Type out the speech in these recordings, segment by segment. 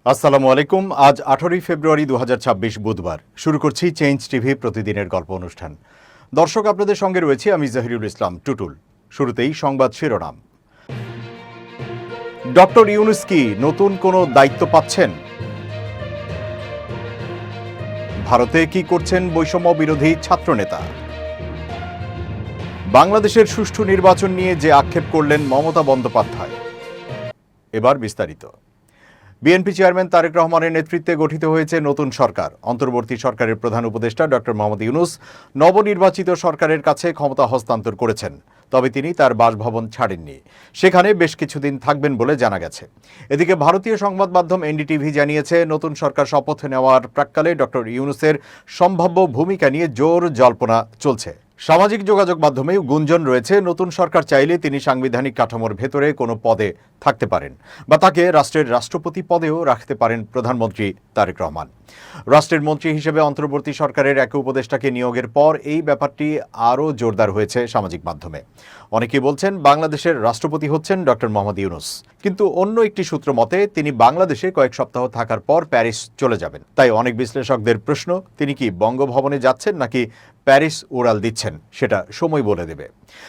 আসসালামু আলাইকুম। আজ 18 ফেব্রুয়ারি 2026 বুধবার। শুরু করছি চেঞ্জ টিভি প্রতিদিনের গল্প অনুষ্ঠান। দর্শক, আপনাদের সঙ্গে রয়েছি আমি জাহিরুল ইসলাম টুটুল। শুরুতেই সংবাদ শিরোনাম। ডক্টর ইউনূস কি নতুন কোনো দায়িত্ব পাচ্ছেন? ভারতে কি করছেন বৈষম্য বিরোধী ছাত্রনেতা? বাংলাদেশের সুষ্ঠু নির্বাচন নিয়ে যে আক্ষেপ করলেন মমতা বন্দ্যোপাধ্যায়। এবার বিস্তারিত। বিএনপি চেয়ারম্যান তারেক রহমানের নেতৃত্বে গঠিত হয়েছে নতুন সরকার। অন্তর্বর্তী সরকারের প্রধান উপদেষ্টা ডক্টর মোহাম্মদ ইউনূস নবনির্বাচিত সরকারের কাছে ক্ষমতা হস্তান্তর করেছেন, তবে তিনি তার বাসভবন ছাড়েননি। সেখানে বেশ কিছুদিন থাকবেন বলে জানা গেছে। এদিকে ভারতীয় সংবাদ মাধ্যম এনডিটিভি জানিয়েছে, নতুন সরকার শপথ নেওয়ার প্রাক্কালে ডক্টর ইউনূসের সম্ভাব্য ভূমিকা নিয়ে জোর জল্পনা চলছে। সামাজিক যোগাযোগ মাধ্যমেও গুঞ্জন রয়েছে, নতুন সরকার চাইলে তিনি সাংবিধানিক কাঠামোর ভেতরে কোনো পদে থাকতে পারেন বা তাকে রাষ্ট্রের রাষ্ট্রপতি পদেও রাখতে পারেন প্রধানমন্ত্রী তারেক রহমান। রাষ্ট্রের মন্ত্রী হিসেবে অন্তর্বর্তী সরকারের এক উপদেষ্টাকে নিয়োগের পর এই ব্যাপারটি আরও জোরদার হয়েছে সামাজিক মাধ্যমে। অনেকে বলছেন বাংলাদেশের রাষ্ট্রপতি হচ্ছেন ডক্টর মোহাম্মদ ইউনূস, কিন্তু অন্য একটি সূত্র মতে তিনি বাংলাদেশে কয়েক সপ্তাহ থাকার পর প্যারিস চলে যাবেন। তাই অনেক বিশ্লেষকদের প্রশ্ন, তিনি কি বঙ্গভবনে যাচ্ছেন নাকি প্যারিস উড়াল দিচ্ছেন, সেটা সময় বলে দেবে।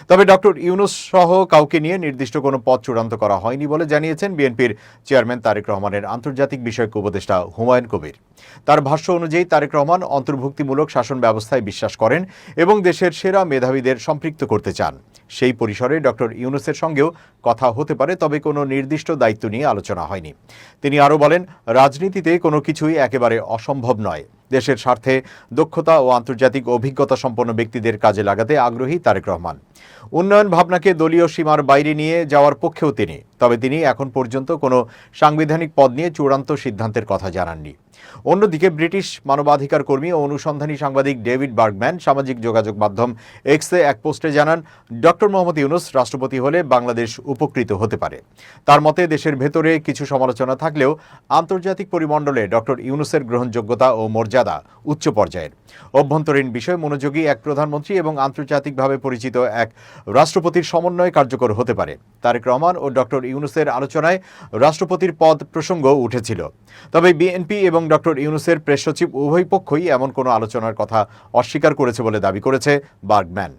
তবে ডক্টর ইউনূস সহ কাউকে নিয়ে নির্দিষ্ট কোনো পদ চূড়ান্ত করা হয়নি বলে জানিয়েছেন বিএনপির চেয়ারম্যান তারেক রহমানের আন্তর্জাতিক বিষয়ক উপদেষ্টা হুমায়ুন কবির। তার ভাষ্য অনুযায়ী তারেক রহমান অন্তর্ভুক্তিমূলক শাসন ব্যবস্থায় বিশ্বাস করেন এবং দেশের সেরা মেধাবীদের সম্পৃক্ত করতে চান। সেই পরিসরে ডক্টর ইউনূসের সঙ্গেও কথা হতে পারে, তবে কোনো নির্দিষ্ট দায়িত্ব নিয়ে আলোচনা হয়নি। তিনি আরও বলেন, রাজনীতিতে কোনো কিছুই একেবারে অসম্ভব নয়। দেশের স্বার্থে দক্ষতা ও আন্তর্জাতিক অভিজ্ঞতা সম্পন্ন ব্যক্তিদের কাজে লাগাতে আগ্রহী তারেক রহমান। উন্নয়ন ভাবনাকে দলীয় সীমার বাইরে নিয়ে যাওয়ার পক্ষেও তিনি, তবে তিনি এখন পর্যন্ত কোনো সাংবিধানিক পদ নিয়ে চূড়ান্ত সিদ্ধান্তের কথা জানাননি। অন্যদিকে ব্রিটিশ মানবাধিকার কর্মী ও অনুসন্ধানী সাংবাদিক ডেভিড বার্গম্যান সামাজিক যোগাযোগ মাধ্যম এক্সে এক পোস্টে জানান, ডক্টর মোহাম্মদ ইউনূস রাষ্ট্রপতি হলে বাংলাদেশ উপকৃত হতে পারে। তার মতে দেশের ভেতরে কিছু সমালোচনা থাকলেও আন্তর্জাতিক পরিমণ্ডলে ডক্টর ইউনূসের গ্রহণযোগ্যতা ও মর্যাদা উচ্চ পর্যায়ের। অভ্যন্তরীণ বিষয় মনোযোগী এক প্রধানমন্ত্রী এবং আন্তর্জাতিকভাবে পরিচিত এক রাষ্ট্রপতির সমন্বয় কার্যকর হতে পারে। তারেক রহমান ও ডক্টর ইউনূসের আলোচনায় রাষ্ট্রপতির পদ প্রসঙ্গ উঠেছিল, তবে বিএনপি এবং ডক্টর ইউনূসের প্রেস সচিব উভয় পক্ষই এমন কোনো আলোচনার কথা অস্বীকার করেছে বলে দাবি করেছে বার্গম্যান।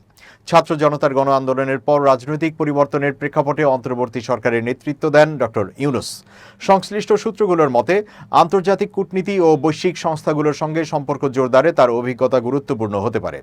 ছাত্র জনতার গণ আন্দোলনের পর রাজনৈতিক পরিবর্তনের প্রেক্ষাপটে অন্তর্বর্তী সরকারের নেতৃত্ব দেন ডক্টর ইউনূস। সংশ্লিষ্ট সূত্রগুলোর মতে আন্তর্জাতিক কূটনীতি ও বৈশ্বিক সংস্থাগুলোর সঙ্গে সম্পর্ক জোরদারে তার অভিজ্ঞতা গুরুত্বপূর্ণ হতে পারে।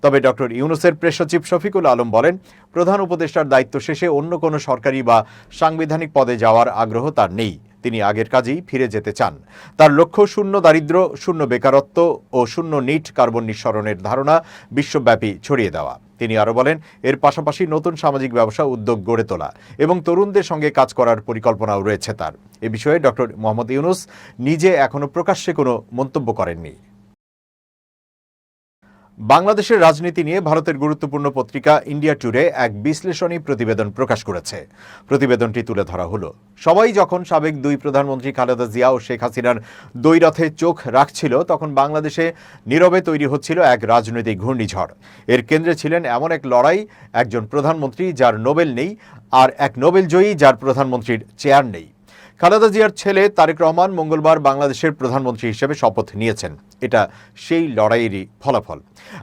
তবে ডক্টর ইউনূসের প্রেস সচিব শফিকুল আলম বলেন, প্রধান উপদেষ্টার দায়িত্ব শেষে অন্য কোনো সরকারি বা সাংবিধানিক পদে যাওয়ার আগ্রহ তার নেই। তিনি আগের কাজেই ফিরে যেতে চান। তার লক্ষ্য শূন্য দারিদ্র্য, শূন্য বেকারত্ব ও শূন্য নিট কার্বন নিঃসরণের ধারণা বিশ্বব্যাপী ছড়িয়ে দেওয়া। তিনি আরও বলেন, এর পাশাপাশি নতুন সামাজিক ব্যবসা উদ্যোগ গড়ে তোলা এবং তরুণদের সঙ্গে কাজ করার পরিকল্পনাও রয়েছে তার। এ বিষয়ে ডক্টর মোহাম্মদ ইউনূস নিজে এখনো প্রকাশ্যে কোনো মন্তব্য করেননি। বাংলাদেশের রাজনীতি নিয়ে ভারতের গুরুত্বপূর্ণ পত্রিকা ইন্ডিয়া টুডে এক বিশ্লেষণী প্রতিবেদন প্রকাশ করেছে। প্রতিবেদনটি তুলে ধরা হলো, সবাই যখন সাবেক দুই প্রধানমন্ত্রী খালেদা জিয়া ও শেখ হাসিনার দ্বৈরথে চোখ রাখছিল, তখন বাংলাদেশে নীরবে তৈরি হচ্ছিল এক রাজনৈতিক ঘূর্ণিঝড়। এর কেন্দ্রে ছিলেন এমন এক লড়াই, একজন প্রধানমন্ত্রী যার নোবেল নেই আর এক নোবেল জয়ী যার প্রধানমন্ত্রীর চেয়ার নেই। খালেদা জিয়ার ছেলে তারেক রহমান মঙ্গলবার বাংলাদেশের প্রধানমন্ত্রী হিসেবে শপথ নিয়েছেন। এটা সেই লড়াইয়েরই ফলাফল।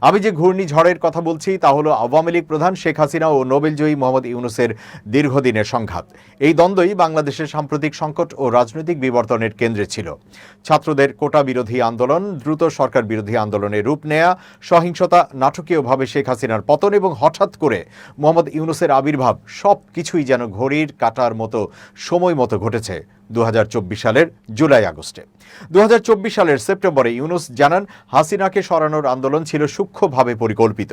আমি যে ঘূর্ণিঝড়ের কথা বলছি তা হলো আওয়ামী লীগ প্রধান শেখ হাসিনা ও নোবেলজয়ী মোহাম্মদ ইউনূসের দীর্ঘদিনের সংঘাত। এই দ্বন্দ্বই বাংলাদেশের সাম্প্রতিক সংকট ও রাজনৈতিক বিবর্তনের কেন্দ্রে ছিল। ছাত্রদের কোটা বিরোধী আন্দোলন, দ্রুত সরকার বিরোধী আন্দোলনের রূপ নেয়া, সহিংসতা, নাটকীয়ভাবে শেখ হাসিনার পতন এবং হঠাৎ করে মোহাম্মদ ইউনূসের আবির্ভাব, সব কিছুই যেন ঘড়ির কাঁটার মতো সময় মতো ঘটেছে 2024 সালের জুলাই আগস্টে। 2024 সালের সেপ্টেম্বরে ইউনূস জানান, হাসিনাকে সরানোর আন্দোলন ছিল সূক্ষ্মভাবে পরিকল্পিত।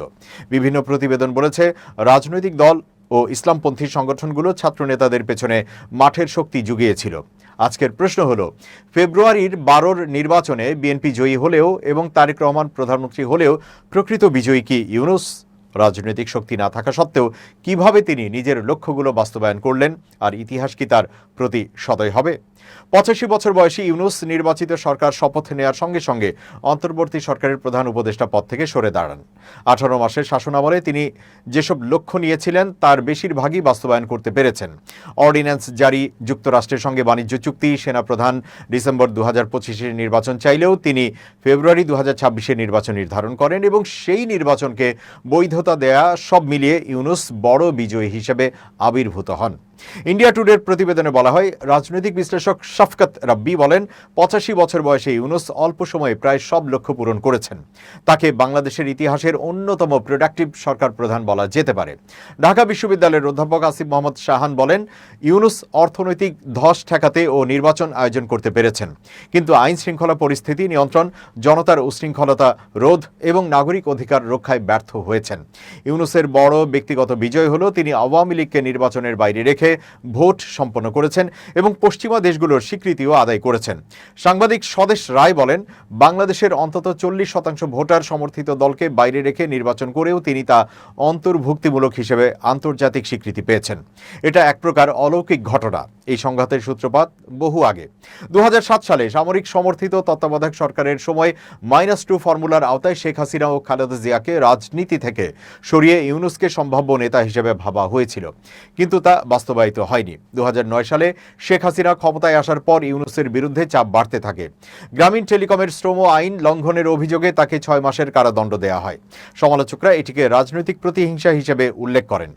বিভিন্ন প্রতিবেদন বলেছে, রাজনৈতিক দল ও ইসলামপন্থী সংগঠনগুলো ছাত্রনেতাদের পেছনে মাঠের শক্তি জুগিয়েছিল। আজকের প্রশ্ন হলো, ফেব্রুয়ারির 12 নির্বাচনে বিএনপি জয়ী হলেও এবং তারেক রহমান প্রধানমন্ত্রী হলেও প্রকৃত বিজয়ী কি ইউনূস? রাজনৈতিক শক্তি না থাকা সত্ত্বেও কিভাবে তিনি নিজের লক্ষ্যগুলো বাস্তবায়ন করলেন, আর ইতিহাস কি তার প্রতি সদয় হবে? 85 বছর বয়সী ইউনূস নির্বাচিত সরকার শপথ নেওয়ার সঙ্গে সঙ্গে অন্তর্বর্তী সরকারের প্রধান উপদেষ্টা পদ থেকে সরে দাঁড়ান। 18 মাসের শাসনামলে তিনি যেসব লক্ষ্য নিয়েছিলেন তার বেশিরভাগই বাস্তবায়ন করতে পেরেছেন। অর্ডিন্যান্স জারি, যুক্তরাষ্ট্রের সঙ্গে বাণিজ্য চুক্তি, সেনাপ্রধান ডিসেম্বর 2025 নির্বাচন চাইলেও তিনি ফেব্রুয়ারি 2026 নির্বাচন নির্ধারণ করেন এবং সেই নির্বাচনকে বৈধতা দেয়া সব মিলিয়ে ইউনূস বড় বিজয়ী হিসেবে আবির্ভূত হন। ইন্ডিয়া টুডের প্রতিবেদনে বলা হয়, রাজনৈতিক বিশ্লেষক শাফকাত রাব্বি বলেন, 85 বছর বয়সে ইউনূস অল্প সময়ে প্রায় সব লক্ষ্য পূরণ করেছেন। তাকে বাংলাদেশের ইতিহাসের অন্যতম প্রোডাক্টিভ সরকার প্রধান বলা যেতে পারে। ঢাকা বিশ্ববিদ্যালয়ের অধ্যাপক আসিফ মোহাম্মদ শাহান বলেন, ইউনূস অর্থনৈতিক ধস ঠেকাতে ও নির্বাচন আয়োজন করতে পেরেছেন, কিন্তু আইন শৃঙ্খলা পরিস্থিতি নিয়ন্ত্রণ, জনতার উশৃঙ্খলতা রোধ এবং নাগরিক অধিকার রক্ষায় ব্যর্থ হয়েছেন। ইউনূসের বড় ব্যক্তিগত বিজয় হল তিনি আওয়ামী লীগকে নির্বাচনের বাইরে রেখে ভোট সম্পন্ন করেছেন এবং পশ্চিমা দেশগুলোর স্বীকৃতিও আদায় করেছেন। সাংবাদিক স্বদেশ রায় বলেন, বাংলাদেশের অন্তত 40% ভোটার সমর্থিত দলকে বাইরে রেখে নির্বাচন করেও তিনি তা অন্তর্ভুক্তিমূলক হিসেবে আন্তর্জাতিক স্বীকৃতি পেয়েছেন। এটা এক প্রকার অলৌকিক ঘটনা। এই সংঘাতের সূত্রপাত বহু আগে। 2007 সালে সামরিক সমর্থিত তত্ত্বাবধায়ক সরকারের সময় -2 ফর্মুলার আওতায় শেখ হাসিনা ও খালেদা জিয়াকে রাজনীতি থেকে সরিয়ে ইউনূসকে সম্ভাব্য নেতা হিসেবে ভাবা হয়েছিল, কিন্তু তা বাস্তবায়িত হয়নি। 2009 সালে শেখ হাসিনা ক্ষমতায় আসার পর ইউনূসের বিরুদ্ধে চাপ বাড়তে থাকে। গ্রামীণ টেলিকমের শ্রম আইন লঙ্ঘনের অভিযোগে তাকে 6 মাসের কারাদণ্ড দেওয়া হয়। সমালোচকরা এটিকে রাজনৈতিক প্রতিহিংসা হিসেবে উল্লেখ করেন।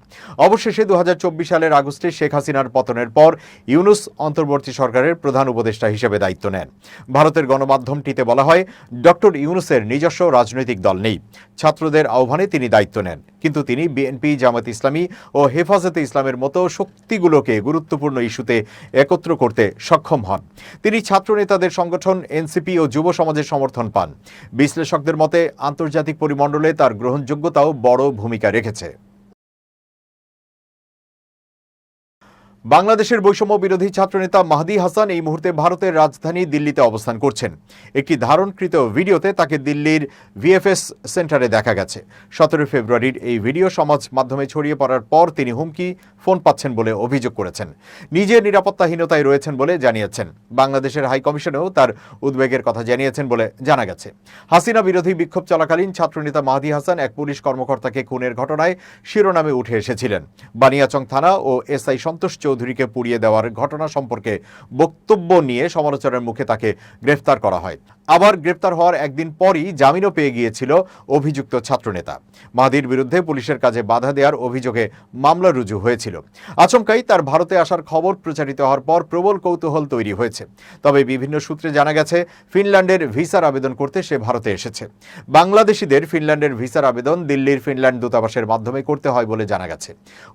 অবশেষে 2024 সালের আগস্টে শেখ হাসিনার পতনের পর ইউনূস অন্তর্বর্তী সরকারের প্রধান উপদেষ্টা হিসেবে দায়িত্ব নেন। ভারতের গণমাধ্যমটিতে বলা হয়, ডক্টর ইউনূসের নিজস্ব রাজনৈতিক দল নেই। ছাত্রদের আহ্বানে তিনি দায়িত্ব নেন, কিন্তু তিনি বিএনপি, জামায়াত ইসলামী ও হেফাজতে ইসলামের মতো শক্তিগুলোকে গুরুত্বপূর্ণ ইস্যুতে একত্র করতে সক্ষম হন। তিনি ছাত্রনেতাদের সংগঠন এনসিপি ও যুব সমাজের সমর্থন পান। বিশ্লেষকদের মতে আন্তর্জাতিক পরিমণ্ডলে তার গ্রহণযোগ্যতাও বড় ভূমিকা রেখেছে। বাংলাদেশের বৈষম্য বিরোধী ছাত্রনেতা মাহদী হাসান এই মুহূর্তে ভারতের রাজধানী দিল্লিতে অবস্থান করছেন। একটি ধারণকৃত ভিডিওতে তাকে দিল্লির ভিএফএস সেন্টারে দেখা গেছে। 17 ফেব্রুয়ারির এই ভিডিও সমাজ মাধ্যমে ছড়িয়ে পড়ার পর তিনি হুমকি ফোন পাচ্ছেন বলে অভিযোগ করেছেন। নিজের নিরাপত্তাহীনতায় রয়েছেন বলে জানিয়েছেন। বাংলাদেশের হাই কমিশনেও তার উদ্বেগের কথা জানিয়েছেন বলে জানা গেছে। হাসিনা বিরোধী বিক্ষোভ চলাকালীন ছাত্রনেতা মাহদী হাসান এক পুলিশ কর্মকর্তাকে খুনের ঘটনায় শিরোনামে উঠে এসেছিলেন। বানিয়াচং থানা ও এসআই সন্তোষ চৌধুরীকে পুড়িয়ে দেওয়ার ঘটনা সম্পর্কে বক্তব্য নিয়ে সমালোচনার মুখে তাকে গ্রেফতার করা হয়। আবার গ্রেফতার হওয়ার একদিন পরই জামিনও পেয়ে গিয়েছিল অভিযুক্ত ছাত্রনেতা। মাহদীর বিরুদ্ধে পুলিশের কাজে বাধা দেওয়ার অভিযোগে মামলা রুজু হয়েছিল। আচমকাই তার ভারতে আসার খবর প্রচারিত হওয়ার পর প্রবল কৌতূহল তৈরি হয়েছে। তবে বিভিন্ন সূত্রে জানা গেছে, ফিনল্যান্ডের ভিসার আবেদন করতে সে ভারতে এসেছে। বাংলাদেশিদের ফিনল্যান্ডের ভিসার আবেদন দিল্লির ফিনল্যান্ড দূতাবাসের মাধ্যমে করতে হয় বলে জানা গেছে।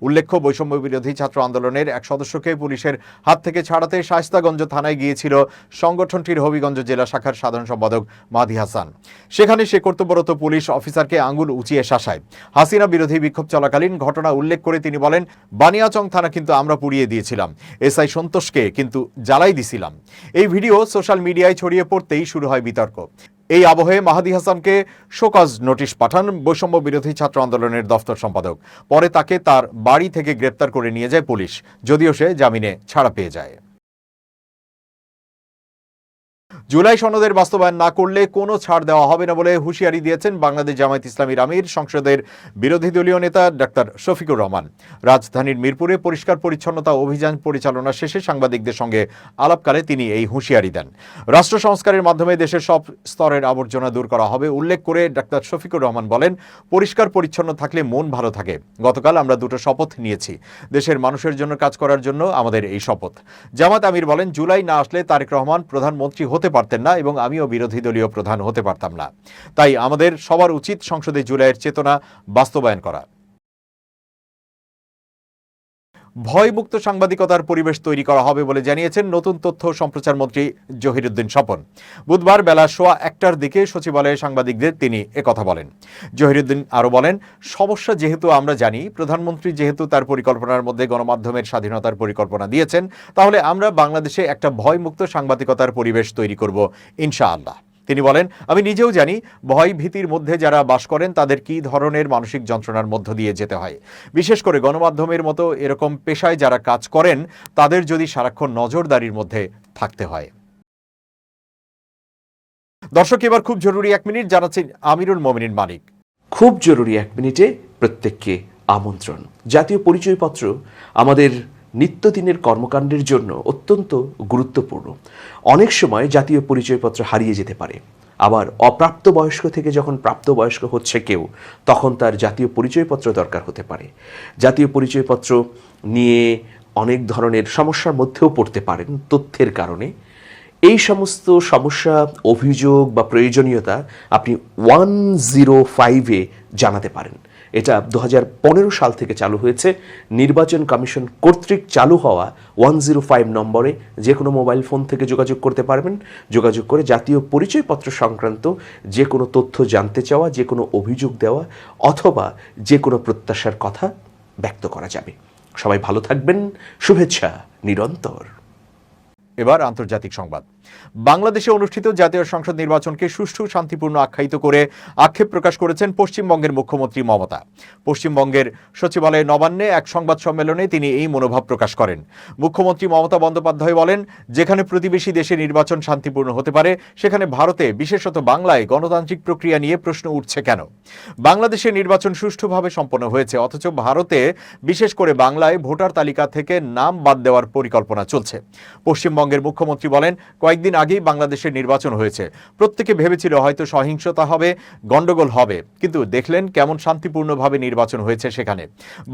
উল্লেখ্য, বৈষম্য বিরোধী ছাত্র আন্দোলনের এক সদস্যকে পুলিশের হাত থেকে ছাড়াতে শায়েস্তাগঞ্জ থানায় গিয়েছিল সংগঠনটির হবিগঞ্জ জেলা শাখার সাধারণ সম্পাদক মাহদী হাসান। সেখানে সে কর্তব্যরত পুলিশ অফিসারকে আঙুল উঁচিয়ে শাসায়। হাসিনা বিরোধী বিক্ষোভ চলাকালীন ঘটনা উল্লেখ করে তিনি বলেন, বানিয়াচং থানা কিন্তু আমরা পুড়িয়ে দিয়েছিলাম, এসআই সন্তোষকে কিন্তু জ্বালাই দিছিলাম। এই ভিডিও সোশ্যাল মিডিয়ায় ছড়িয়ে পড়তেই শুরু হয় বিতর্ক। এই আবহে মাহদী হাসানকে শোকজ নোটিশ পাঠান বৈষম্য বিরোধী ছাত্র আন্দোলনের দফতর সম্পাদক। পরে তাকে তার বাড়ি থেকে গ্রেপ্তার করে নিয়ে যায় পুলিশ, যদিও সে জামিনে ছাড়া পেয়ে যায়। জুলাই সনদের বাস্তবায়ন না করলে কোনো ছাড় দেওয়া হবে না বলে হুঁশিয়ারি দিয়েছেন বাংলাদেশ জামায়াত ইসলামীর আমির সংসদের বিরোধী দলীয় নেতা ডাক্তার শফিকুর রহমান। রাজধানীর মিরপুরে পরিষ্কার পরিচ্ছন্নতা অভিযান পরিচালনা শেষে সাংবাদিকদের সঙ্গে আলাপকালে তিনি এই হুঁশিয়ারি দেন। রাষ্ট্র সংস্কারের মাধ্যমে দেশের সব স্তরের আবর্জনা দূর করা হবে উল্লেখ করে ডাক্তার শফিকুর রহমান বলেন, পরিষ্কার পরিচ্ছন্ন থাকলে মন ভালো থাকে। গতকাল আমরা দুটো শপথ নিয়েছি, দেশের মানুষের জন্য কাজ করার জন্য আমাদের এই শপথ। জামাত আমির বলেন, জুলাই না আসলে তারেক রহমান প্রধানমন্ত্রী হতে পারতেন না এবং আমিও বিরোধী দলীয় প্রধান হতে পারতাম না। তাই আমাদের সবার উচিত সংসদে জুলাইয়ের চেতনা বাস্তবায়ন করা। ভয়মুক্ত সাংবাদিকতার পরিবেশ তৈরি করা হবে বলে জানিয়েছেন নতুন তথ্য ও সম্প্রচার মন্ত্রী জহিরুদ্দিন স্বপন। বুধবার বেলা 1:15টার দিকে সচিবালয়ে সাংবাদিকদের তিনি একথা বলেন। জহিরুদ্দিন আরও বলেন, সমস্যা যেহেতু আমরা জানি, প্রধানমন্ত্রী যেহেতু তার পরিকল্পনার মধ্যে গণমাধ্যমের স্বাধীনতার পরিকল্পনা দিয়েছেন, তাহলে আমরা বাংলাদেশে একটা ভয়মুক্ত সাংবাদিকতার পরিবেশ তৈরি করব ইনশাআল্লাহ। তিনি বলেন, আমি নিজেও জানি ভয় ভীতির মধ্যে যারা বাস করেন তাদের কী ধরনের মানসিক যন্ত্রণার মধ্য দিয়ে যেতে হয়। বিশেষ করে গণমাধ্যমের মতো এরকম পেশায় যারা কাজ করেন তাদের যদি সারাক্ষণ নজরদারির মধ্যে থাকতে হয়। দর্শক, এবার খুব জরুরি 1 মিনিট জানাচ্ছেন আমিরুল মোমিনিন মানিক। খুব জরুরি 1 মিনিটে প্রত্যেককে আমন্ত্রণ। জাতীয় পরিচয়পত্র আমাদের নিত্যদিনের কর্মকাণ্ডের জন্য অত্যন্ত গুরুত্বপূর্ণ। অনেক সময় জাতীয় পরিচয়পত্র হারিয়ে যেতে পারে, আবার অপ্রাপ্তবয়স্ক থেকে যখন প্রাপ্তবয়স্ক হচ্ছে কেউ, তখন তার জাতীয় পরিচয়পত্র দরকার হতে পারে। জাতীয় পরিচয়পত্র নিয়ে অনেক ধরনের সমস্যার মধ্যেও পড়তে পারেন তথ্যের কারণে। এই সমস্ত সমস্যা, অভিযোগ বা প্রয়োজনীয়তা আপনি 105-এ জানাতে পারেন। এটা 2015 সাল থেকে চালু হয়েছে। নির্বাচন কমিশন কর্তৃক চালু হওয়া 105 নম্বরে যে কোনো মোবাইল ফোন থেকে যোগাযোগ করতে পারবেন। যোগাযোগ করে জাতীয় পরিচয়পত্র সংক্রান্ত যে কোনো তথ্য জানতে চাওয়া, যে কোনো অভিযোগ দেওয়া অথবা যে কোনো প্রত্যাশার কথা ব্যক্ত করা যাবে। সবাই ভালো থাকবেন। শুভেচ্ছা নিরন্তর। এবার আন্তর্জাতিক সংবাদ। বাংলাদেশে অনুষ্ঠিত জাতীয় সংসদ নির্বাচনকে সুষ্ঠু, শান্তিপূর্ণ আখ্যায়িত করে আক্ষেপ প্রকাশ করেছেন পশ্চিমবঙ্গের মুখ্যমন্ত্রী মমতা। পশ্চিমবঙ্গের সচিবালয় নবান্নে এক সংবাদ সম্মেলনে তিনি এই মনোভাব প্রকাশ করেন। মুখ্যমন্ত্রী মমতা বন্দ্যোপাধ্যায় বলেন, যেখানে প্রতিবেশী দেশে নির্বাচন শান্তিপূর্ণ হতে পারে, সেখানে ভারতে, বিশেষত বাংলায় গণতান্ত্রিক প্রক্রিয়া নিয়ে প্রশ্ন উঠছে কেন? বাংলাদেশে নির্বাচন সুষ্ঠুভাবে সম্পন্ন হয়েছে, অথচ ভারতে, বিশেষ করে বাংলায় ভোটার তালিকা থেকে নাম বাদ দেওয়ার পরিকল্পনা চলছে। পশ্চিমবঙ্গের মুখ্যমন্ত্রী বলেন, কয়েকদিন আগেই বাংলাদেশের নির্বাচন হয়েছে। প্রত্যেকে ভেবেছিল হয়তো সহিংসতা হবে, গন্ডগোল হবে, কিন্তু দেখলেন কেমন শান্তিপূর্ণভাবে নির্বাচন হয়েছে সেখানে।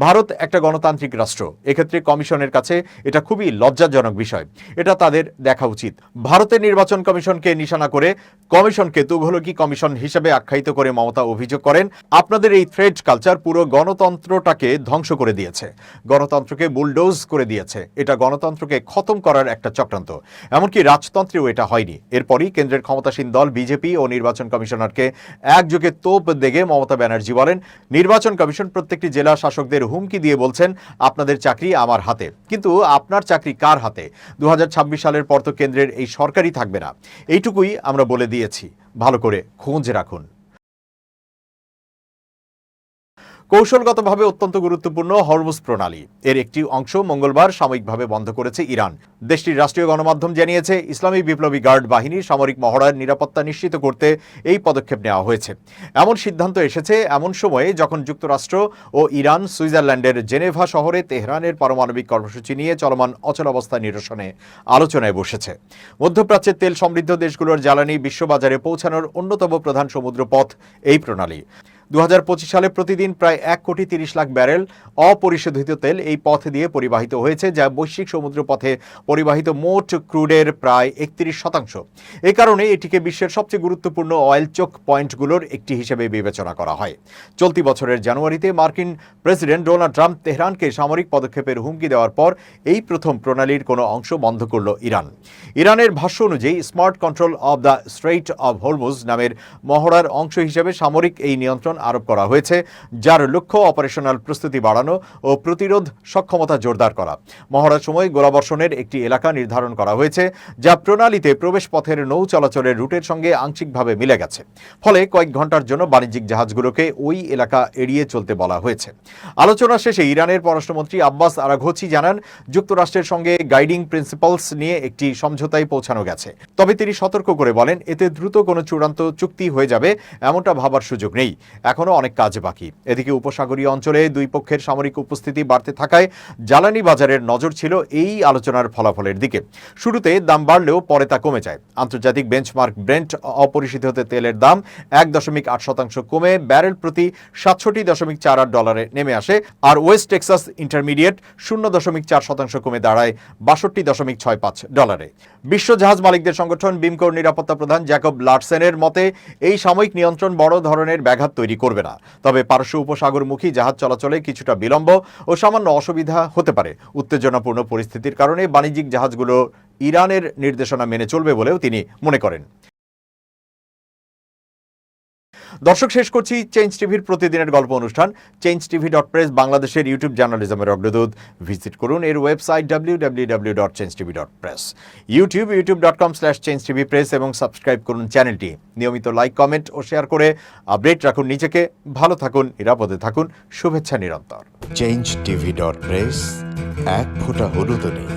ভারত একটা গণতান্ত্রিক রাষ্ট্র। এক্ষেত্রে কমিশনের কাছে এটা খুবই লজ্জাজনক বিষয়। এটা তাদের দেখা উচিত। ভারতের নির্বাচন কমিশনকে নিশানা করে কমিশনকে তুঘলকি কমিশন হিসেবে আখ্যায়িত করে মমতা অভিযোগ করেন, আপনাদের এই থ্রেড কালচার পুরো গণতন্ত্রটাকে ধ্বংস করে দিয়েছে, গণতন্ত্রকে বুলডোজ করে দিয়েছে। এটা গণতন্ত্রকে খতম করার একটা চক্রান্ত। এমনকি রাজতন্ত্রেও এটা হয়নি। এরপরই কেন্দ্রের ক্ষমতাসীন দল বিজেপি ও নির্বাচন কমিশনারকে একযোগে তোপ দেগে মমতা ব্যানার্জি বলেন, নির্বাচন কমিশন প্রত্যেকটি জেলা শাসকদের হুমকি দিয়ে বলছেন, আপনাদের চাকরি আমার হাতে। কিন্তু আপনার চাকরি কার হাতে? 2026 সালের পর তো কেন্দ্রের এই সরকারই থাকবে না। এইটুকুই আমরা বলে দিয়েছি, ভালো করে খোঁজ রাখুন। কৌশলগতভাবে অত্যন্ত গুরুত্বপূর্ণ হরমুজ প্রণালী এর একটি অংশ মঙ্গলবার সাময়িকভাবে বন্ধ করেছে ইরান। দেশটির রাষ্ট্রীয় গণমাধ্যম জানিয়েছে, ইসলামী বিপ্লবী গার্ড বাহিনীর সামরিক মহড়ার নিরাপত্তা নিশ্চিত করতে এই পদক্ষেপ নেওয়া হয়েছে। এমন সিদ্ধান্ত এসেছে এমন সময়ে যখন যুক্তরাষ্ট্র ও ইরান সুইজারল্যান্ডের জেনেভা শহরে তেহরানের পারমাণবিক কর্মসূচি নিয়ে চলমান অচলাবস্থা নিরসনে আলোচনায় বসেছে। মধ্যপ্রাচ্যের তেল সমৃদ্ধ দেশগুলোর জ্বালানি বিশ্ববাজারে পৌঁছানোর অন্যতম প্রধান সমুদ্রপথ এই প্রণালী। 2025 সালে প্রতিদিন প্রায় 1,30,00,000 ব্যারেল অপরিশোধিত তেল এই পথ দিয়ে পরিবাহিত হয়েছে, যা বৈশ্বিক সমুদ্র পথে পরিবাহিত মোট ক্রুডের প্রায় 31%। এ কারণে এটিকে বিশ্বের সবচেয়ে গুরুত্বপূর্ণ অয়েল চোক পয়েন্টগুলোর একটি হিসেবে বিবেচনা করা হয়। চলতি বছরের জানুয়ারিতে মার্কিন প্রেসিডেন্ট ডোনাল্ড ট্রাম্প তেহরানকে সামরিক পদক্ষেপের হুমকি দেওয়ার পর এই প্রথম প্রণালীর কোনো অংশ বন্ধ করল ইরান। ইরানের ভাষ্য অনুযায়ী smart control of the strait of Hormuz নামের মহড়ার অংশ হিসেবে সামরিক এই নিয়ন্ত্রণ আরোপ করা হয়েছে, যার লক্ষ্য অপারেশনাল প্রস্তুতি বাড়ানো ও প্রতিরোধ সক্ষমতা জোরদার করা। মহড়ার সময় গোলাবর্ষণের একটি এলাকা নির্ধারণ করা হয়েছে, যা প্রণালীতে প্রবেশ পথের নৌ চলাচলের রুটের সঙ্গে আংশিকভাবে মিলে গেছে। ফলে কয়েক ঘন্টার জন্য বাণিজ্যিক জাহাজগুলোকে ওই এলাকা এড়িয়ে চলতে বলা হয়েছে। আলোচনা শেষে ইরানের পররাষ্ট্রমন্ত্রী আব্বাস আরাঘচি জানান, যুক্তরাষ্ট্রের সঙ্গে গাইডিং প্রিন্সিপালস নিয়ে একটি সমঝোতায় পৌঁছানো গেছে। তবে তিনি সতর্ক করে বলেন, এতে দ্রুত কোনো চূড়ান্ত চুক্তি হয়ে যাবে এমনটা ভাবার সুযোগ নেই, এখনও অনেক কাজ বাকি। এদিকে উপসাগরীয় অঞ্চলে দুই পক্ষের সামরিক উপস্থিতি বাড়তে থাকায় জ্বালানি বাজারের নজর ছিল এই আলোচনার ফলাফলের দিকে। শুরুতে দাম বাড়লেও পরে তা কমে যায়। আন্তর্জাতিক বেঞ্চমার্ক ব্রেন্ট অপরিশোধিত তেলের দাম 1.8% কমে ব্যারেল প্রতি $67.48 নেমে আসে, আর ওয়েস্ট টেক্সাস ইন্টারমিডিয়েট 0.4% কমে দাঁড়ায় $62.65। বিশ্ব জাহাজ মালিকদের সংগঠন বিমকোর নিরাপত্তা প্রধান জ্যাকব লার্সেনের মতে, এই সাময়িক নিয়ন্ত্রণ বড় ধরনের ব্যাঘাত তৈরি করবে না, তবে পারস্য উপসাগরমুখী জাহাজ চলাচলে কিছুটা বিলম্ব ও সামান্য অসুবিধা হতে পারে। উত্তেজনাপূর্ণ পরিস্থিতির কারণে বাণিজ্যিক জাহাজগুলো ইরানের নির্দেশনা মেনে চলবে বলেও তিনি মনে করেন। দর্শক, শেষ করছি চেঞ্জ টিভির প্রতিদিনের গল্প অনুষ্ঠান changetv.press, বাংলাদেশের ইউটিউব জার্নালিজমের অগ্রদূত। ভিজিট করুন এর ওয়েবসাইট www.changetv.press, ইউটিউব youtube.com/changetvpress এবং সাবস্ক্রাইব করুন চ্যানেলটি। নিয়মিত লাইক, কমেন্ট ও শেয়ার করে আপডেট রাখুন নিজেকে। ভালো থাকুন, নিরাপদে থাকুন। শুভেচ্ছা নিরন্তর। changetv.press, এক ফোঁটা হলুদও নেই।